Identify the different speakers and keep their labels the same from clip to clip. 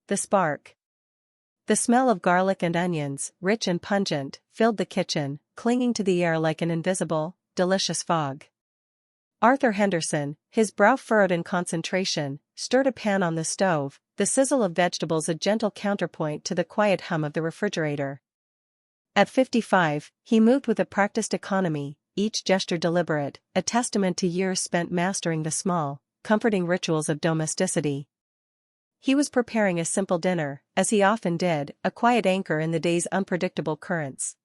Speaker 1: the spark. The smell of garlic and onions, rich and pungent, filled the kitchen, clinging to the air like an invisible, delicious fog. Arthur Henderson, his brow furrowed in concentration, stirred a pan on the stove, the sizzle of vegetables a gentle counterpoint to the quiet hum of the refrigerator. At 55, he moved with a practiced economy, each gesture deliberate, a testament to years spent mastering the small, comforting rituals of domesticity. He was preparing a simple dinner, as he often did, a quiet anchor in the day's unpredictable currents.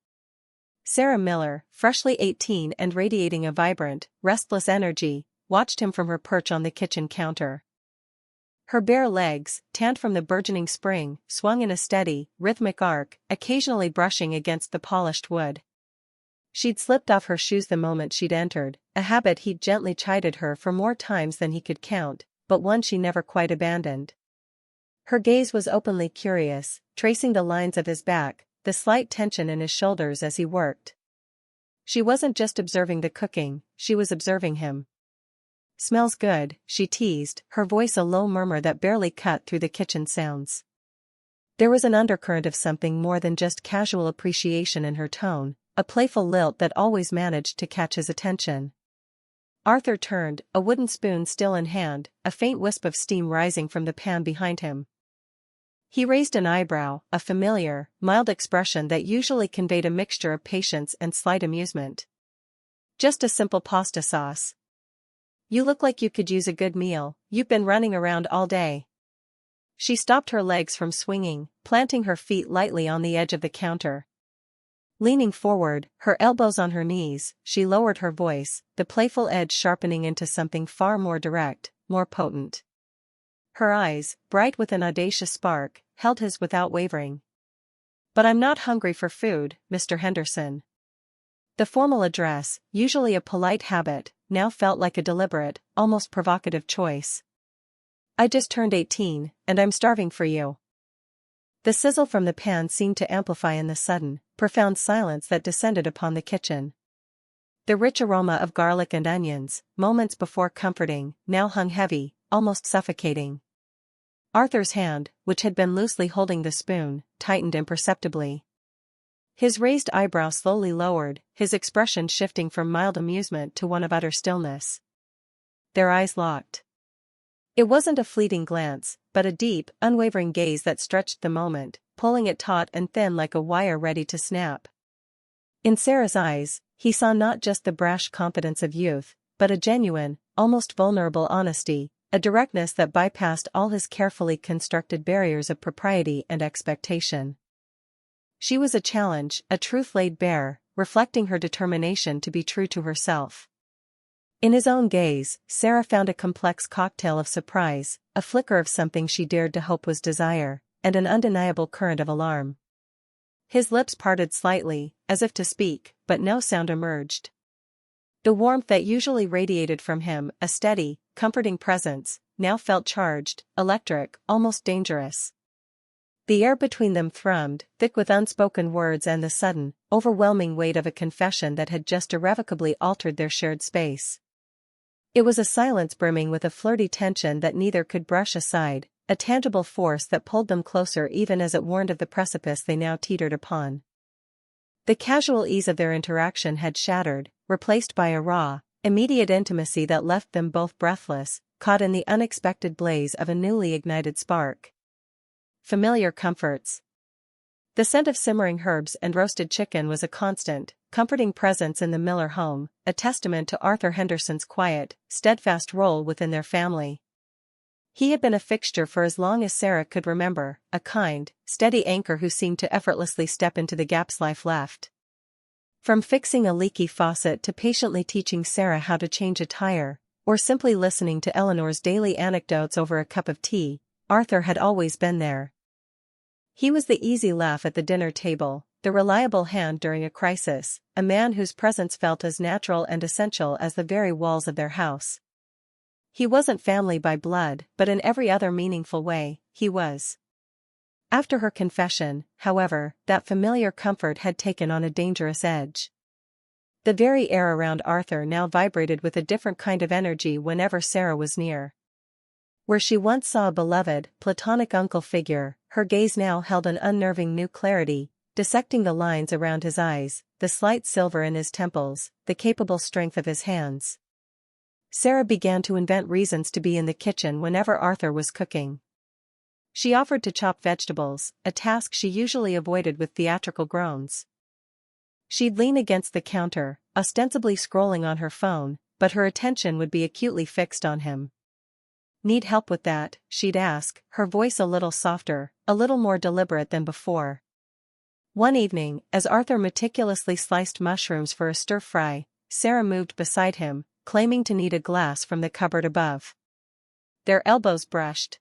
Speaker 1: Sarah Miller, freshly 18 and radiating a vibrant, restless energy, watched him from her perch on the kitchen counter. Her bare legs, tanned from the burgeoning spring, swung in a steady, rhythmic arc, occasionally brushing against the polished wood. She'd slipped off her shoes the moment she'd entered, a habit he'd gently chided her for more times than he could count, but one she never quite abandoned. Her gaze was openly curious, tracing the lines of his back, the slight tension in his shoulders as he worked. She wasn't just observing the cooking, she was observing him. "Smells good," she teased, her voice a low murmur that barely cut through the kitchen sounds. There was an undercurrent of something more than just casual appreciation in her tone, a playful lilt that always managed to catch his attention. Arthur turned, a wooden spoon still in hand, a faint wisp of steam rising from the pan behind him. He raised an eyebrow, a familiar, mild expression that usually conveyed a mixture of patience and slight amusement. "Just a simple pasta sauce. You look like you could use a good meal, you've been running around all day." She stopped her legs from swinging, planting her feet lightly on the edge of the counter. Leaning forward, her elbows on her knees, she lowered her voice, the playful edge sharpening into something far more direct, more potent. Her eyes, bright with an audacious spark, held his without wavering. "But I'm not hungry for food, Mr. Henderson." The formal address, usually a polite habit, now felt like a deliberate, almost provocative choice. "I just turned 18, and I'm starving for you." The sizzle from the pan seemed to amplify in the sudden, profound silence that descended upon the kitchen. The rich aroma of garlic and onions, moments before comforting, now hung heavy, almost suffocating. Arthur's hand, which had been loosely holding the spoon, tightened imperceptibly. His raised eyebrow slowly lowered, his expression shifting from mild amusement to one of utter stillness. Their eyes locked. It wasn't a fleeting glance, but a deep, unwavering gaze that stretched the moment, pulling it taut and thin like a wire ready to snap. In Sarah's eyes, he saw not just the brash confidence of youth, but a genuine, almost vulnerable honesty, a directness that bypassed all his carefully constructed barriers of propriety and expectation. She was a challenge, a truth laid bare, reflecting her determination to be true to herself. In his own gaze, Sarah found a complex cocktail of surprise, a flicker of something she dared to hope was desire, and an undeniable current of alarm. His lips parted slightly, as if to speak, but no sound emerged. The warmth that usually radiated from him, a steady, comforting presence, now felt charged, electric, almost dangerous. The air between them thrummed, thick with unspoken words and the sudden, overwhelming weight of a confession that had just irrevocably altered their shared space. It was a silence brimming with a flirty tension that neither could brush aside, a tangible force that pulled them closer even as it warned of the precipice they now teetered upon. The casual ease of their interaction had shattered, replaced by a raw, immediate intimacy that left them both breathless, caught in the unexpected blaze of a newly ignited spark. Familiar comforts. The scent of simmering herbs and roasted chicken was a constant, comforting presence in the Miller home, a testament to Arthur Henderson's quiet, steadfast role within their family. He had been a fixture for as long as Sarah could remember, a kind, steady anchor who seemed to effortlessly step into the gaps life left. From fixing a leaky faucet to patiently teaching Sarah how to change a tire, or simply listening to Eleanor's daily anecdotes over a cup of tea, Arthur had always been there. He was the easy laugh at the dinner table, the reliable hand during a crisis, a man whose presence felt as natural and essential as the very walls of their house. He wasn't family by blood, but in every other meaningful way, he was. After her confession, however, that familiar comfort had taken on a dangerous edge. The very air around Arthur now vibrated with a different kind of energy whenever Sarah was near. Where she once saw a beloved, platonic uncle figure, her gaze now held an unnerving new clarity, dissecting the lines around his eyes, the slight silver in his temples, the capable strength of his hands. Sarah began to invent reasons to be in the kitchen whenever Arthur was cooking. She offered to chop vegetables, a task she usually avoided with theatrical groans. She'd lean against the counter, ostensibly scrolling on her phone, but her attention would be acutely fixed on him. "Need help with that?" she'd ask, her voice a little softer, a little more deliberate than before. One evening, as Arthur meticulously sliced mushrooms for a stir-fry, Sarah moved beside him, claiming to need a glass from the cupboard above. Their elbows brushed.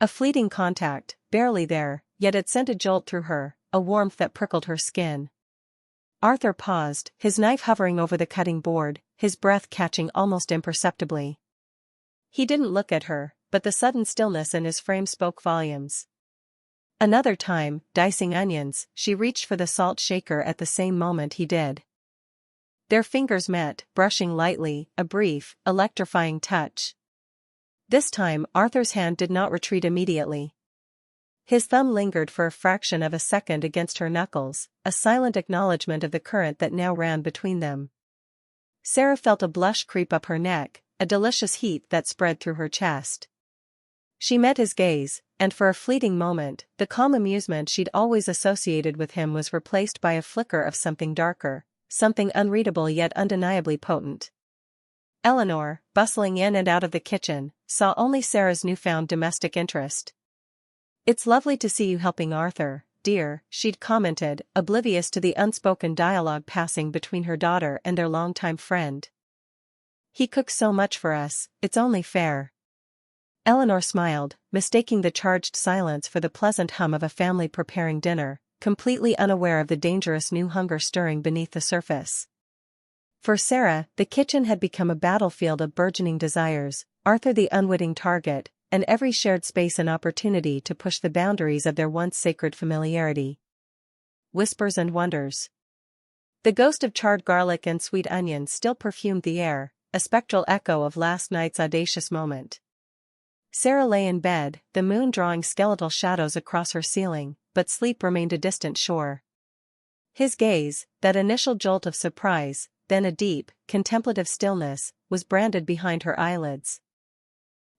Speaker 1: A fleeting contact, barely there, yet it sent a jolt through her, a warmth that prickled her skin. Arthur paused, his knife hovering over the cutting board, his breath catching almost imperceptibly. He didn't look at her, but the sudden stillness in his frame spoke volumes. Another time, dicing onions, she reached for the salt shaker at the same moment he did. Their fingers met, brushing lightly, a brief, electrifying touch. This time Arthur's hand did not retreat immediately. His thumb lingered for a fraction of a second against her knuckles, a silent acknowledgement of the current that now ran between them. Sarah felt a blush creep up her neck, a delicious heat that spread through her chest. She met his gaze, and for a fleeting moment, the calm amusement she'd always associated with him was replaced by a flicker of something darker, something unreadable yet undeniably potent. Eleanor, bustling in and out of the kitchen, saw only Sarah's newfound domestic interest. "It's lovely to see you helping Arthur, dear," she'd commented, oblivious to the unspoken dialogue passing between her daughter and their longtime friend. "He cooks so much for us, it's only fair." Eleanor smiled, mistaking the charged silence for the pleasant hum of a family preparing dinner, completely unaware of the dangerous new hunger stirring beneath the surface. For Sarah, the kitchen had become a battlefield of burgeoning desires, Arthur the unwitting target, and every shared space an opportunity to push the boundaries of their once sacred familiarity. Whispers and wonders. The ghost of charred garlic and sweet onions still perfumed the air, a spectral echo of last night's audacious moment. Sarah lay in bed, the moon drawing skeletal shadows across her ceiling, but sleep remained a distant shore. His gaze, that initial jolt of surprise, then a deep, contemplative stillness, was branded behind her eyelids.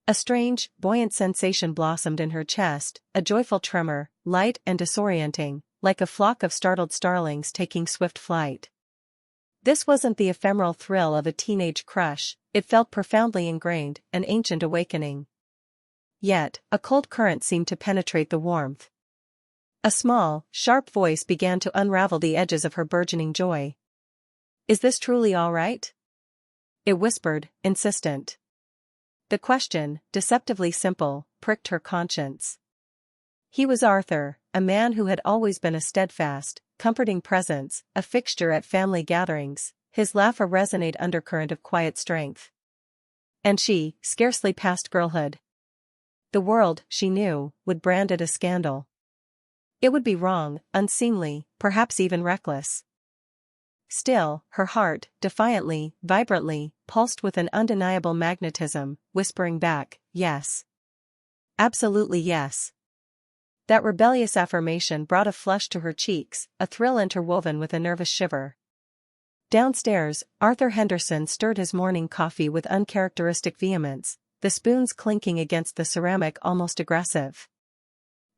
Speaker 1: A strange, buoyant sensation blossomed in her chest, a joyful tremor, light and disorienting, like a flock of startled starlings taking swift flight. This wasn't the ephemeral thrill of a teenage crush, it felt profoundly ingrained, an ancient awakening. Yet, a cold current seemed to penetrate the warmth. A small, sharp voice began to unravel the edges of her burgeoning joy. "Is this truly all right?" it whispered, insistent. The question, deceptively simple, pricked her conscience. He was Arthur, a man who had always been a steadfast, comforting presence, a fixture at family gatherings, his laugh a resonant undercurrent of quiet strength. And she, scarcely past girlhood. The world, she knew, would brand it a scandal. It would be wrong, unseemly, perhaps even reckless. Still, her heart, defiantly, vibrantly, pulsed with an undeniable magnetism, whispering back, yes. Absolutely yes. That rebellious affirmation brought a flush to her cheeks, a thrill interwoven with a nervous shiver. Downstairs, Arthur Henderson stirred his morning coffee with uncharacteristic vehemence, the spoons clinking against the ceramic almost aggressive.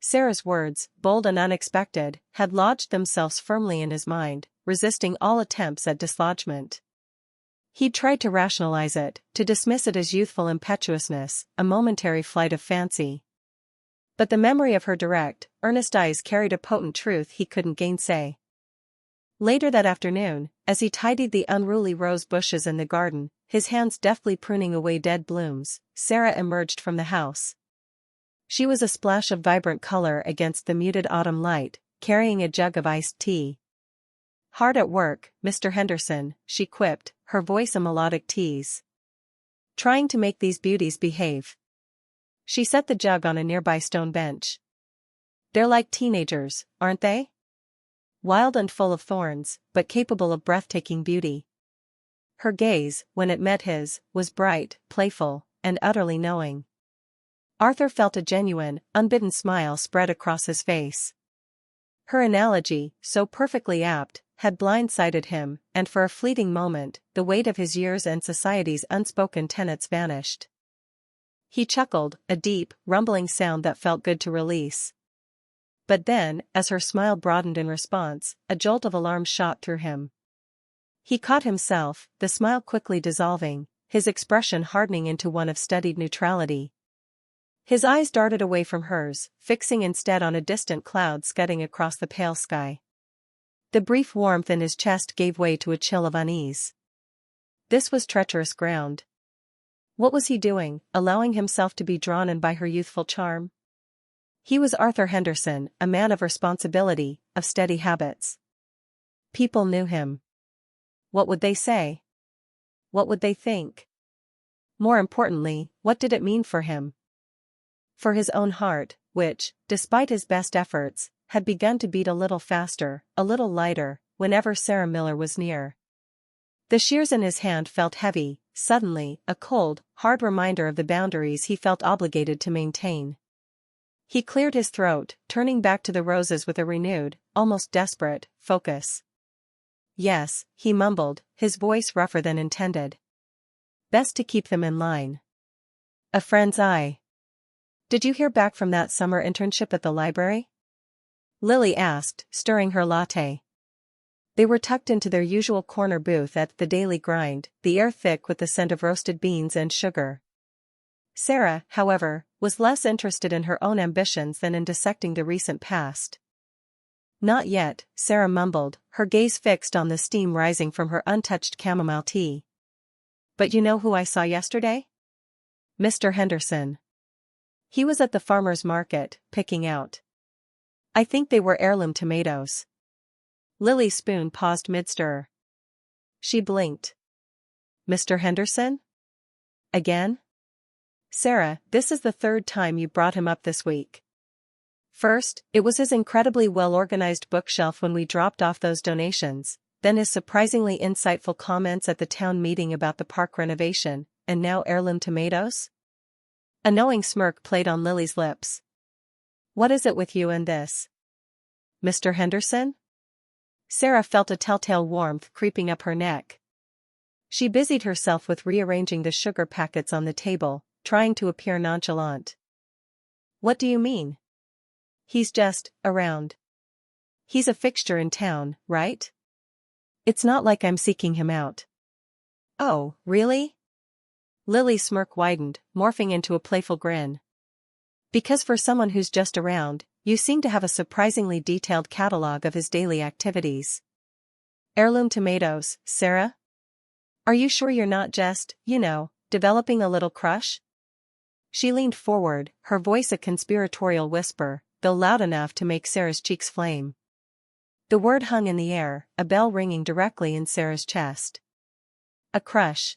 Speaker 1: Sarah's words, bold and unexpected, had lodged themselves firmly in his mind, resisting all attempts at dislodgement. He'd tried to rationalize it, to dismiss it as youthful impetuousness, a momentary flight of fancy. But the memory of her direct, earnest eyes carried a potent truth he couldn't gainsay. Later that afternoon, as he tidied the unruly rose bushes in the garden, his hands deftly pruning away dead blooms, Sarah emerged from the house. She was a splash of vibrant color against the muted autumn light, carrying a jug of iced tea. "Hard at work, Mr. Henderson," she quipped, her voice a melodic tease. "Trying to make these beauties behave." She set the jug on a nearby stone bench. "They're like teenagers, aren't they? Wild and full of thorns, but capable of breathtaking beauty." Her gaze, when it met his, was bright, playful, and utterly knowing. Arthur felt a genuine, unbidden smile spread across his face. Her analogy, so perfectly apt, had blindsided him, and for a fleeting moment, the weight of his years and society's unspoken tenets vanished. He chuckled, a deep, rumbling sound that felt good to release. But then, as her smile broadened in response, a jolt of alarm shot through him. He caught himself, the smile quickly dissolving, his expression hardening into one of studied neutrality. His eyes darted away from hers, fixing instead on a distant cloud scudding across the pale sky. The brief warmth in his chest gave way to a chill of unease. This was treacherous ground. What was he doing, allowing himself to be drawn in by her youthful charm? He was Arthur Henderson, a man of responsibility, of steady habits. People knew him. What would they say? What would they think? More importantly, what did it mean for him? For his own heart, which, despite his best efforts, had begun to beat a little faster, a little lighter, whenever Sarah Miller was near. The shears in his hand felt heavy, suddenly, a cold, hard reminder of the boundaries he felt obligated to maintain. He cleared his throat, turning back to the roses with a renewed, almost desperate, focus. Yes, he mumbled, his voice rougher than intended. Best to keep them in line. A friend's eye. Did you hear back from that summer internship at the library? Lily asked, stirring her latte. They were tucked into their usual corner booth at the Daily Grind, the air thick with the scent of roasted beans and sugar. Sarah, however, was less interested in her own ambitions than in dissecting the recent past. Not yet, Sarah mumbled, her gaze fixed on the steam rising from her untouched chamomile tea. But you know who I saw yesterday? Mr. Henderson. He was at the farmer's market, picking out. I think they were heirloom tomatoes. Lily's spoon paused mid-stir. She blinked. Mr. Henderson? Again? Sarah, this is the third time you brought him up this week. First, it was his incredibly well-organized bookshelf when we dropped off those donations, then his surprisingly insightful comments at the town meeting about the park renovation, and now heirloom tomatoes? A knowing smirk played on Lily's lips. What is it with you and this? Mr. Henderson? Sarah felt a telltale warmth creeping up her neck. She busied herself with rearranging the sugar packets on the table, trying to appear nonchalant. What do you mean? He's just around. He's a fixture in town, right? It's not like I'm seeking him out. Oh, really? Lily's smirk widened, morphing into a playful grin. Because for someone who's just around, you seem to have a surprisingly detailed catalog of his daily activities. Heirloom tomatoes, Sarah? Are you sure you're not just, developing a little crush? She leaned forward, her voice a conspiratorial whisper, though loud enough to make Sarah's cheeks flame. The word hung in the air, a bell ringing directly in Sarah's chest. A crush.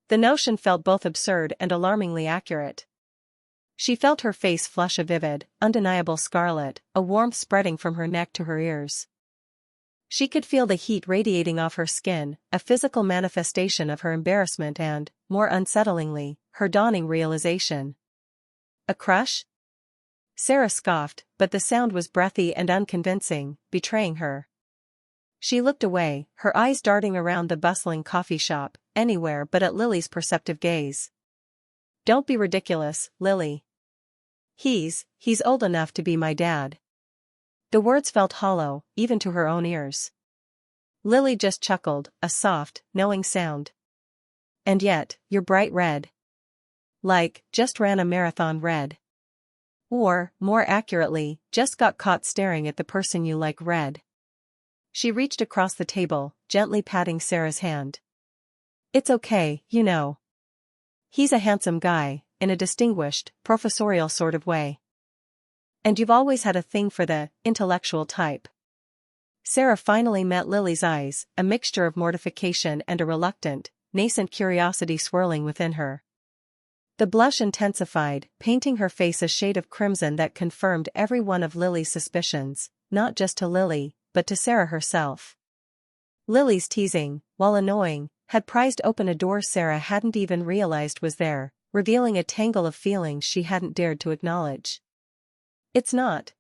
Speaker 1: The notion felt both absurd and alarmingly accurate. She felt her face flush a vivid, undeniable scarlet, a warmth spreading from her neck to her ears. She could feel the heat radiating off her skin, a physical manifestation of her embarrassment and, more unsettlingly, her dawning realization. A crush? Sarah scoffed, but the sound was breathy and unconvincing, betraying her. She looked away, her eyes darting around the bustling coffee shop, anywhere but at Lily's perceptive gaze. Don't be ridiculous, Lily. He's old enough to be my dad. The words felt hollow, even to her own ears. Lily just chuckled, a soft, knowing sound. And yet, you're bright red. Like, just ran a marathon red. Or, more accurately, just got caught staring at the person you like red. She reached across the table, gently patting Sarah's hand. It's okay, He's a handsome guy, in a distinguished, professorial sort of way. And you've always had a thing for the intellectual type. Sarah finally met Lily's eyes, a mixture of mortification and a reluctant, nascent curiosity swirling within her. The blush intensified, painting her face a shade of crimson that confirmed every one of Lily's suspicions, not just to Lily, but to Sarah herself. Lily's teasing, while annoying, had prized open a door Sarah hadn't even realized was there, revealing a tangle of feelings she hadn't dared to acknowledge. It's not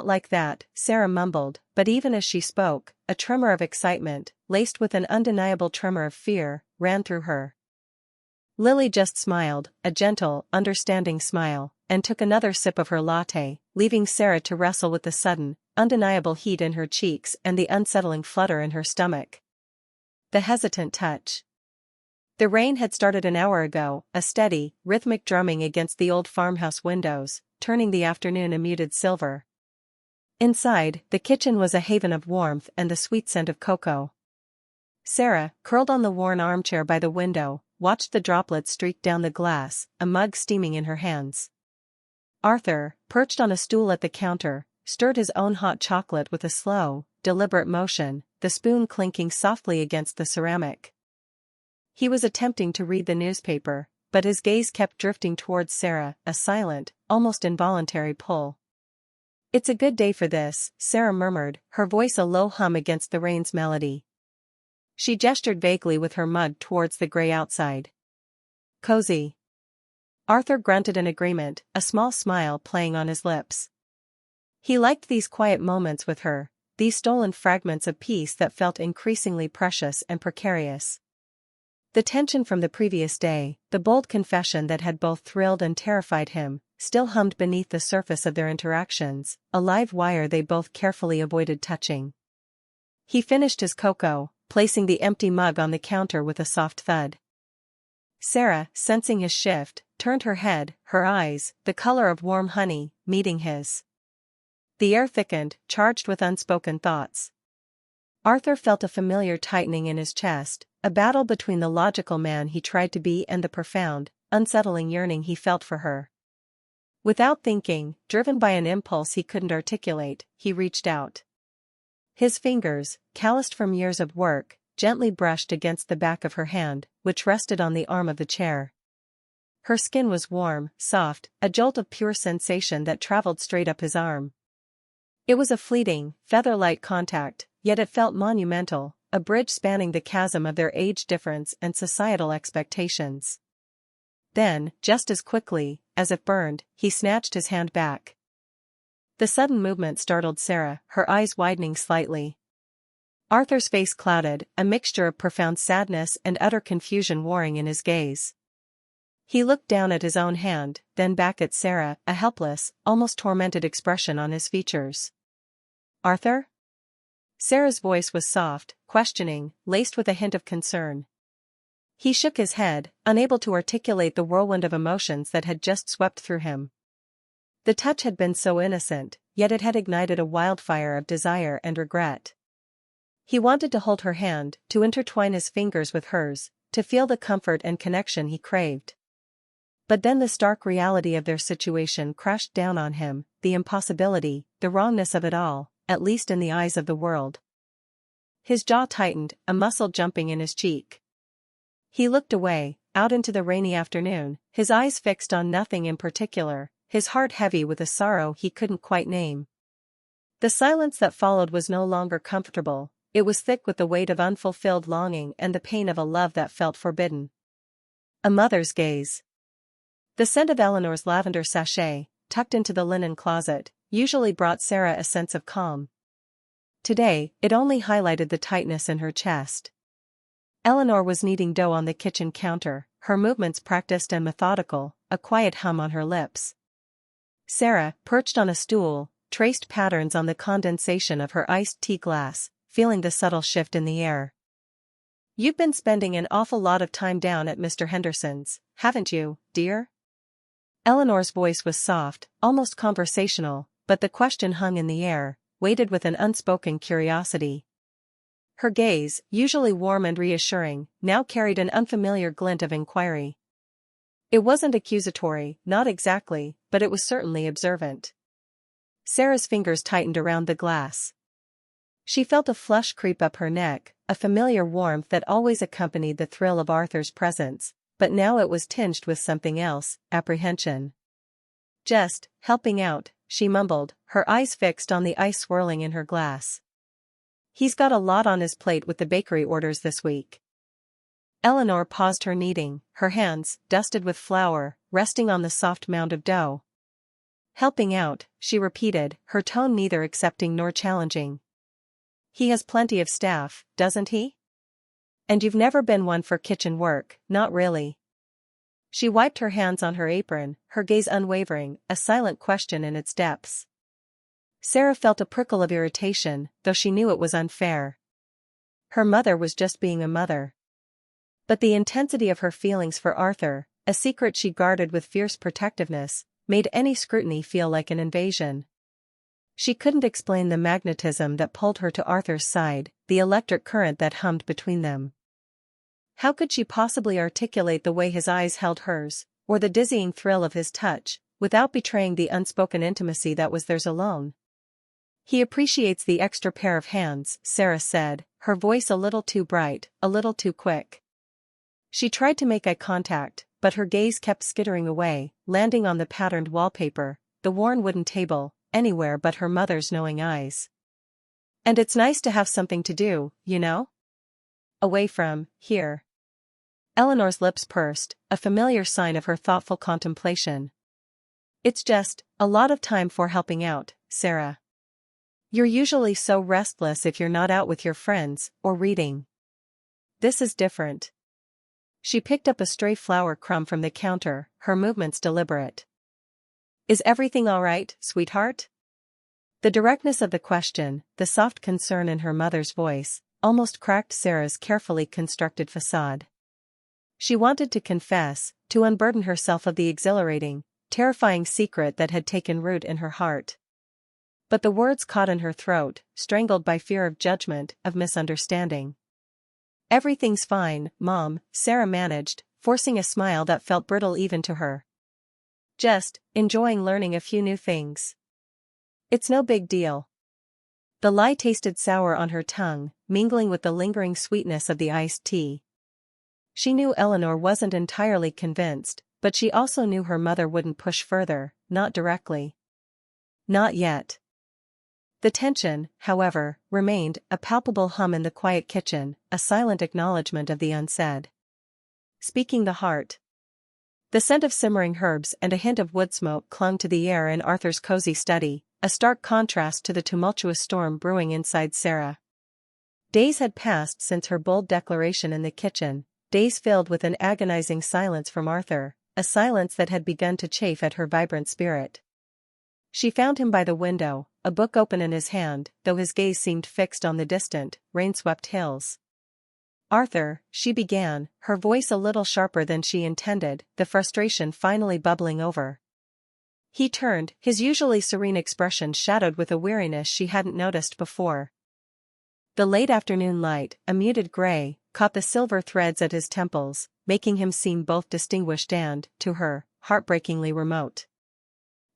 Speaker 1: like that," Sarah mumbled, but even as she spoke, a tremor of excitement, laced with an undeniable tremor of fear, ran through her. Lily just smiled, a gentle, understanding smile, and took another sip of her latte, leaving Sarah to wrestle with the sudden, undeniable heat in her cheeks and the unsettling flutter in her stomach. The hesitant touch. The rain had started an hour ago, a steady, rhythmic drumming against the old farmhouse windows, turning the afternoon a muted silver. Inside, the kitchen was a haven of warmth and the sweet scent of cocoa. Sarah, curled on the worn armchair by the window, watched the droplets streak down the glass, a mug steaming in her hands. Arthur, perched on a stool at the counter, stirred his own hot chocolate with a slow, deliberate motion, the spoon clinking softly against the ceramic. He was attempting to read the newspaper, but his gaze kept drifting towards Sarah, a silent, almost involuntary pull. "It's a good day for this," Sarah murmured, her voice a low hum against the rain's melody. She gestured vaguely with her mug towards the gray outside. "Cozy." Arthur grunted in agreement, a small smile playing on his lips. He liked these quiet moments with her, these stolen fragments of peace that felt increasingly precious and precarious. The tension from the previous day, the bold confession that had both thrilled and terrified him, still hummed beneath the surface of their interactions, a live wire they both carefully avoided touching. He finished his cocoa, placing the empty mug on the counter with a soft thud. Sarah, sensing his shift, turned her head, her eyes, the color of warm honey, meeting his. The air thickened, charged with unspoken thoughts. Arthur felt a familiar tightening in his chest, a battle between the logical man he tried to be and the profound, unsettling yearning he felt for her. Without thinking, driven by an impulse he couldn't articulate, he reached out. His fingers, calloused from years of work, gently brushed against the back of her hand, which rested on the arm of the chair. Her skin was warm, soft, a jolt of pure sensation that traveled straight up his arm. It was a fleeting, feather-light contact, yet it felt monumental, a bridge spanning the chasm of their age difference and societal expectations. Then, just as quickly, as if burned, he snatched his hand back. The sudden movement startled Sarah, her eyes widening slightly. Arthur's face clouded, a mixture of profound sadness and utter confusion warring in his gaze. He looked down at his own hand, then back at Sarah, a helpless, almost tormented expression on his features. "Arthur?" Sarah's voice was soft, questioning, laced with a hint of concern. He shook his head, unable to articulate the whirlwind of emotions that had just swept through him. The touch had been so innocent, yet it had ignited a wildfire of desire and regret. He wanted to hold her hand, to intertwine his fingers with hers, to feel the comfort and connection he craved. But then the stark reality of their situation crashed down on him, the impossibility, the wrongness of it all, at least in the eyes of the world. His jaw tightened, a muscle jumping in his cheek. He looked away, out into the rainy afternoon, his eyes fixed on nothing in particular, his heart heavy with a sorrow he couldn't quite name. The silence that followed was no longer comfortable, it was thick with the weight of unfulfilled longing and the pain of a love that felt forbidden. A mother's gaze. The scent of Eleanor's lavender sachet, tucked into the linen closet, usually brought Sarah a sense of calm. Today, it only highlighted the tightness in her chest. Eleanor was kneading dough on the kitchen counter, her movements practiced and methodical, a quiet hum on her lips. Sarah, perched on a stool, traced patterns on the condensation of her iced tea glass, feeling the subtle shift in the air. "You've been spending an awful lot of time down at Mr. Henderson's, haven't you, dear?" Eleanor's voice was soft, almost conversational, but the question hung in the air, weighted with an unspoken curiosity. Her gaze, usually warm and reassuring, now carried an unfamiliar glint of inquiry. It wasn't accusatory, not exactly, but it was certainly observant. Sarah's fingers tightened around the glass. She felt a flush creep up her neck, a familiar warmth that always accompanied the thrill of Arthur's presence, but now it was tinged with something else, apprehension. "Just helping out," she mumbled, her eyes fixed on the ice swirling in her glass. "He's got a lot on his plate with the bakery orders this week." Eleanor paused her kneading, her hands, dusted with flour, resting on the soft mound of dough. "Helping out," she repeated, her tone neither accepting nor challenging. "He has plenty of staff, doesn't he? And you've never been one for kitchen work, not really." She wiped her hands on her apron, her gaze unwavering, a silent question in its depths. Sarah felt a prickle of irritation, though she knew it was unfair. Her mother was just being a mother. But the intensity of her feelings for Arthur, a secret she guarded with fierce protectiveness, made any scrutiny feel like an invasion. She couldn't explain the magnetism that pulled her to Arthur's side, the electric current that hummed between them. How could she possibly articulate the way his eyes held hers, or the dizzying thrill of his touch, without betraying the unspoken intimacy that was theirs alone? "He appreciates the extra pair of hands," Sarah said, her voice a little too bright, a little too quick. She tried to make eye contact, but her gaze kept skittering away, landing on the patterned wallpaper, the worn wooden table, anywhere but her mother's knowing eyes. "And it's nice to have something to do, you know? Away from here." Eleanor's lips pursed, a familiar sign of her thoughtful contemplation. "It's just a lot of time for helping out, Sarah. You're usually so restless if you're not out with your friends, or reading. This is different." She picked up a stray flour crumb from the counter, her movements deliberate. "Is everything all right, sweetheart?" The directness of the question, the soft concern in her mother's voice, almost cracked Sarah's carefully constructed facade. She wanted to confess, to unburden herself of the exhilarating, terrifying secret that had taken root in her heart. But the words caught in her throat, strangled by fear of judgment, of misunderstanding. "Everything's fine, Mom," Sarah managed, forcing a smile that felt brittle even to her. "Just enjoying learning a few new things. It's no big deal." The lie tasted sour on her tongue, mingling with the lingering sweetness of the iced tea. She knew Eleanor wasn't entirely convinced, but she also knew her mother wouldn't push further, not directly. Not yet. The tension, however, remained, a palpable hum in the quiet kitchen, a silent acknowledgement of the unsaid. Speaking the heart. The scent of simmering herbs and a hint of wood smoke clung to the air in Arthur's cozy study, a stark contrast to the tumultuous storm brewing inside Sarah. Days had passed since her bold declaration in the kitchen, days filled with an agonizing silence from Arthur, a silence that had begun to chafe at her vibrant spirit. She found him by the window, a book open in his hand, though his gaze seemed fixed on the distant, rain-swept hills. "Arthur," she began, her voice a little sharper than she intended, the frustration finally bubbling over. He turned, his usually serene expression shadowed with a weariness she hadn't noticed before. The late afternoon light, a muted gray, caught the silver threads at his temples, making him seem both distinguished and, to her, heartbreakingly remote.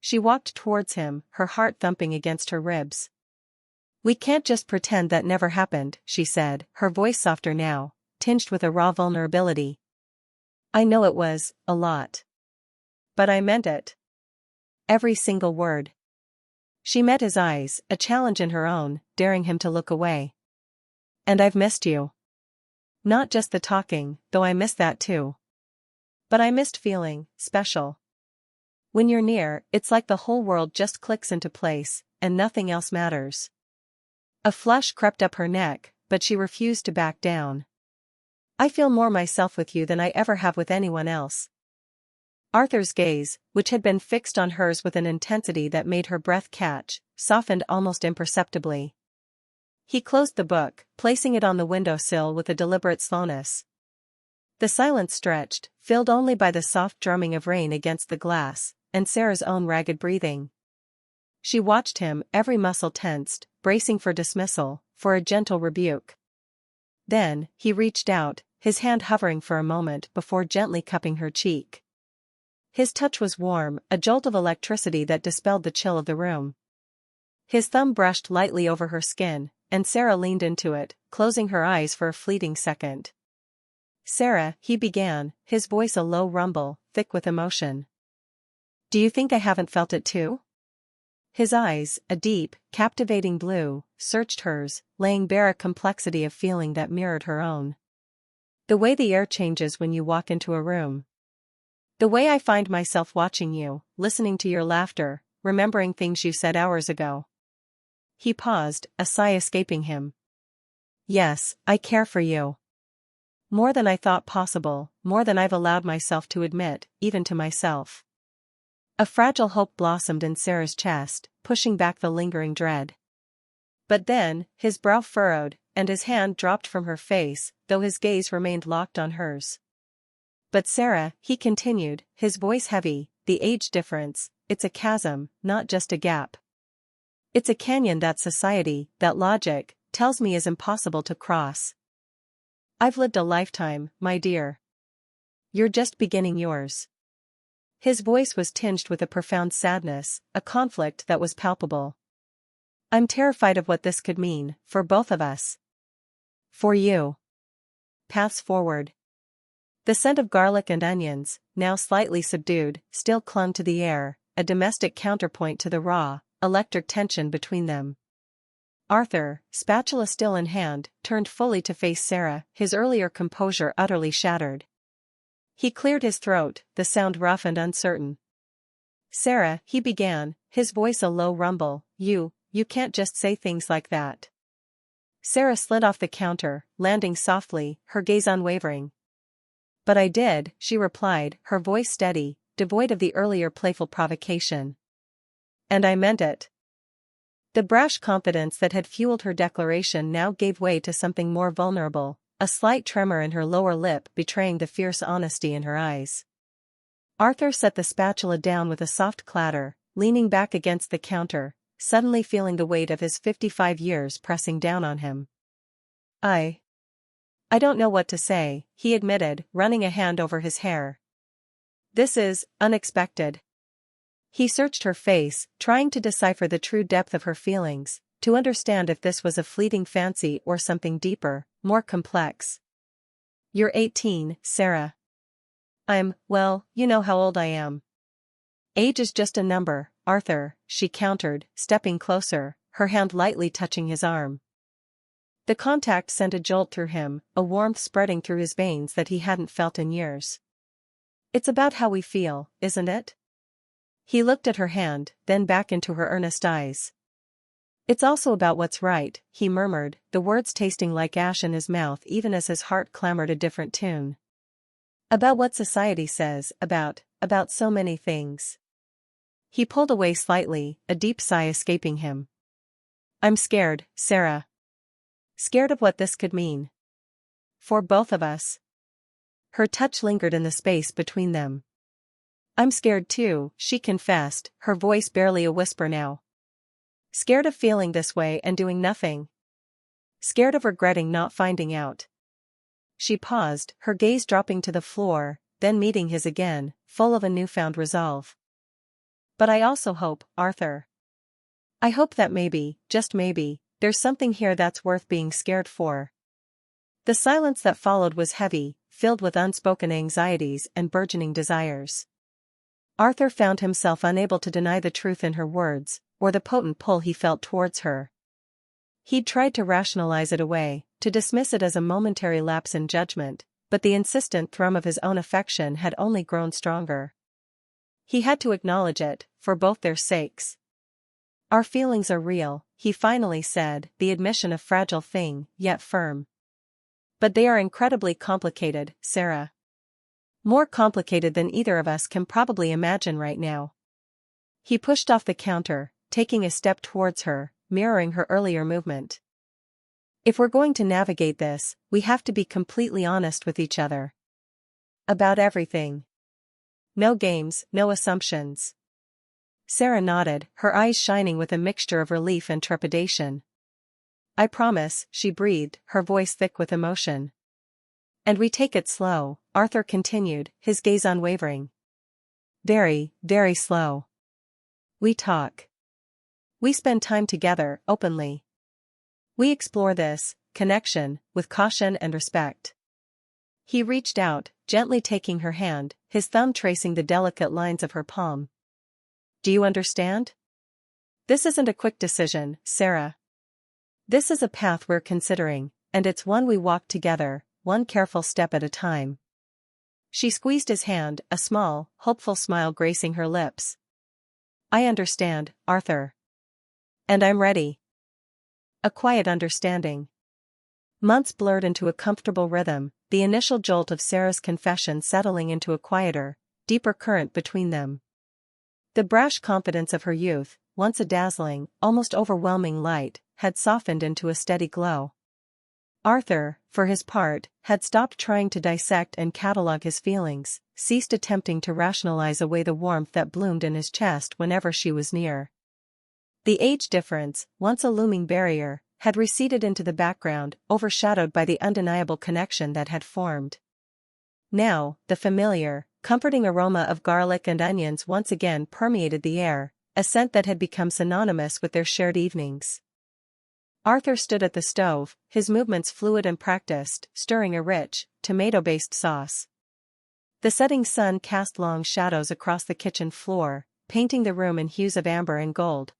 Speaker 1: She walked towards him, her heart thumping against her ribs. "We can't just pretend that never happened," she said, her voice softer now, tinged with a raw vulnerability. "I know it was a lot. But I meant it. Every single word." She met his eyes, a challenge in her own, daring him to look away. "And I've missed you. Not just the talking, though I miss that too. But I missed feeling special. When you're near, it's like the whole world just clicks into place, and nothing else matters." A flush crept up her neck, but she refused to back down. "I feel more myself with you than I ever have with anyone else." Arthur's gaze, which had been fixed on hers with an intensity that made her breath catch, softened almost imperceptibly. He closed the book, placing it on the windowsill with a deliberate slowness. The silence stretched, filled only by the soft drumming of rain against the glass, and Sarah's own ragged breathing. She watched him, every muscle tensed, bracing for dismissal, for a gentle rebuke. Then, he reached out, his hand hovering for a moment before gently cupping her cheek. His touch was warm, a jolt of electricity that dispelled the chill of the room. His thumb brushed lightly over her skin, and Sarah leaned into it, closing her eyes for a fleeting second. "Sarah," he began, his voice a low rumble, thick with emotion. "Do you think I haven't felt it too?" His eyes, a deep, captivating blue, searched hers, laying bare a complexity of feeling that mirrored her own. The way the air changes when you walk into a room. The way I find myself watching you, listening to your laughter, remembering things you said hours ago. He paused, a sigh escaping him. Yes, I care for you. More than I thought possible, more than I've allowed myself to admit, even to myself. A fragile hope blossomed in Sarah's chest, pushing back the lingering dread. But then, his brow furrowed, and his hand dropped from her face, though his gaze remained locked on hers. But Sarah, he continued, his voice heavy, the age difference, it's a chasm, not just a gap. It's a canyon that society, that logic, tells me is impossible to cross. I've lived a lifetime, my dear. You're just beginning yours. His voice was tinged with a profound sadness, a conflict that was palpable. I'm terrified of what this could mean, for both of us. For you. Paths forward. The scent of garlic and onions, now slightly subdued, still clung to the air, a domestic counterpoint to the raw, electric tension between them. Arthur, spatula still in hand, turned fully to face Sarah, his earlier composure utterly shattered. He cleared his throat, the sound rough and uncertain. Sarah, he began, his voice a low rumble, you can't just say things like that. Sarah slid off the counter, landing softly, her gaze unwavering. But I did, she replied, her voice steady, devoid of the earlier playful provocation. And I meant it. The brash confidence that had fueled her declaration now gave way to something more vulnerable, a slight tremor in her lower lip betraying the fierce honesty in her eyes. Arthur set the spatula down with a soft clatter, leaning back against the counter, suddenly feeling the weight of his 55 years pressing down on him. I don't know what to say, he admitted, running a hand over his hair. This is unexpected. He searched her face, trying to decipher the true depth of her feelings, to understand if this was a fleeting fancy or something deeper, more complex. You're 18, Sarah. Well, you know how old I am. Age is just a number, Arthur, she countered, stepping closer, her hand lightly touching his arm. The contact sent a jolt through him, a warmth spreading through his veins that he hadn't felt in years. It's about how we feel, isn't it? He looked at her hand, then back into her earnest eyes. It's also about what's right, he murmured, the words tasting like ash in his mouth even as his heart clamored a different tune. About what society says, about so many things. He pulled away slightly, a deep sigh escaping him. I'm scared, Sarah. Scared of what this could mean. For both of us. Her touch lingered in the space between them. I'm scared too, she confessed, her voice barely a whisper now. Scared of feeling this way and doing nothing. Scared of regretting not finding out. She paused, her gaze dropping to the floor, then meeting his again, full of a newfound resolve. But I also hope, Arthur. I hope that maybe, just maybe, there's something here that's worth being scared for. The silence that followed was heavy, filled with unspoken anxieties and burgeoning desires. Arthur found himself unable to deny the truth in her words, or the potent pull he felt towards her. He'd tried to rationalize it away, to dismiss it as a momentary lapse in judgment, but the insistent thrum of his own affection had only grown stronger. He had to acknowledge it, for both their sakes. Our feelings are real, he finally said, the admission a fragile thing, yet firm. But they are incredibly complicated, Sarah. More complicated than either of us can probably imagine right now. He pushed off the counter, taking a step towards her, mirroring her earlier movement. If we're going to navigate this, we have to be completely honest with each other. About everything. No games, no assumptions. Sarah nodded, her eyes shining with a mixture of relief and trepidation. I promise, she breathed, her voice thick with emotion. And we take it slow, Arthur continued, his gaze unwavering. Very, very slow. We talk. We spend time together, openly. We explore this connection with caution and respect. He reached out, gently taking her hand, his thumb tracing the delicate lines of her palm. Do you understand? This isn't a quick decision, Sarah. This is a path we're considering, and it's one we walk together, one careful step at a time. She squeezed his hand, a small, hopeful smile gracing her lips. "I understand, Arthur. And I'm ready." A quiet understanding. Months blurred into a comfortable rhythm, the initial jolt of Sarah's confession settling into a quieter, deeper current between them. The brash confidence of her youth, once a dazzling, almost overwhelming light, had softened into a steady glow. Arthur, for his part, had stopped trying to dissect and catalog his feelings, ceased attempting to rationalize away the warmth that bloomed in his chest whenever she was near. The age difference, once a looming barrier, had receded into the background, overshadowed by the undeniable connection that had formed. Now, the familiar, comforting aroma of garlic and onions once again permeated the air, a scent that had become synonymous with their shared evenings. Arthur stood at the stove, his movements fluid and practiced, stirring a rich, tomato-based sauce. The setting sun cast long shadows across the kitchen floor, painting the room in hues of amber and gold.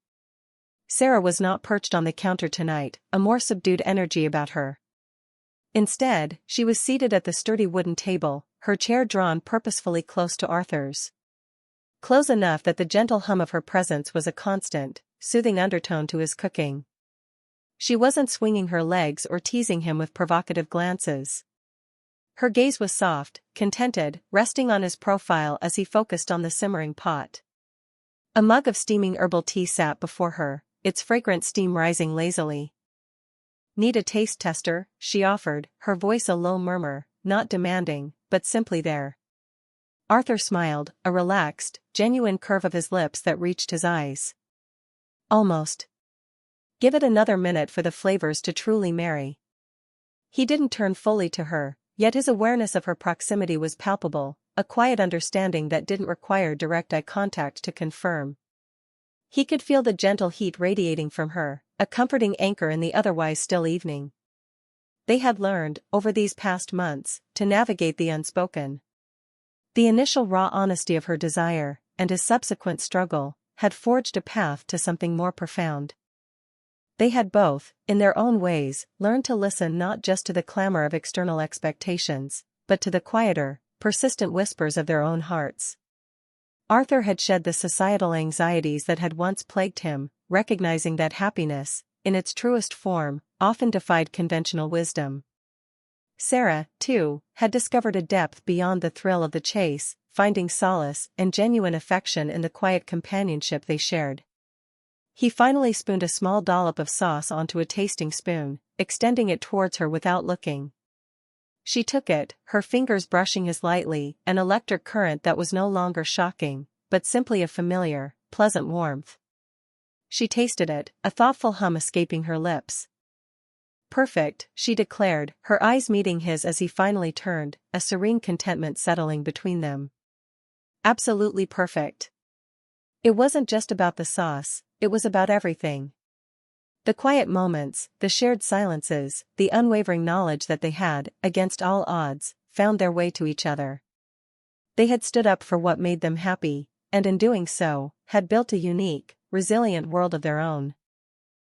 Speaker 1: Sarah was not perched on the counter tonight, a more subdued energy about her. Instead, she was seated at the sturdy wooden table, her chair drawn purposefully close to Arthur's. Close enough that the gentle hum of her presence was a constant, soothing undertone to his cooking. She wasn't swinging her legs or teasing him with provocative glances. Her gaze was soft, contented, resting on his profile as he focused on the simmering pot. A mug of steaming herbal tea sat before her, its fragrant steam rising lazily. "Need a taste tester?" she offered, her voice a low murmur, not demanding, but simply there. Arthur smiled, a relaxed, genuine curve of his lips that reached his eyes. "Almost. Give it another minute for the flavors to truly marry." He didn't turn fully to her, yet his awareness of her proximity was palpable, a quiet understanding that didn't require direct eye contact to confirm. He could feel the gentle heat radiating from her, a comforting anchor in the otherwise still evening. They had learned, over these past months, to navigate the unspoken. The initial raw honesty of her desire, and his subsequent struggle, had forged a path to something more profound. They had both, in their own ways, learned to listen not just to the clamor of external expectations, but to the quieter, persistent whispers of their own hearts. Arthur had shed the societal anxieties that had once plagued him, recognizing that happiness, in its truest form, often defied conventional wisdom. Sarah, too, had discovered a depth beyond the thrill of the chase, finding solace and genuine affection in the quiet companionship they shared. He finally spooned a small dollop of sauce onto a tasting spoon, extending it towards her without looking. She took it, her fingers brushing his lightly, an electric current that was no longer shocking, but simply a familiar, pleasant warmth. She tasted it, a thoughtful hum escaping her lips. "Perfect," she declared, her eyes meeting his as he finally turned, a serene contentment settling between them. "Absolutely perfect." It wasn't just about the sauce, it was about everything. The quiet moments, the shared silences, the unwavering knowledge that they had, against all odds, found their way to each other. They had stood up for what made them happy, and in doing so, had built a unique, resilient world of their own.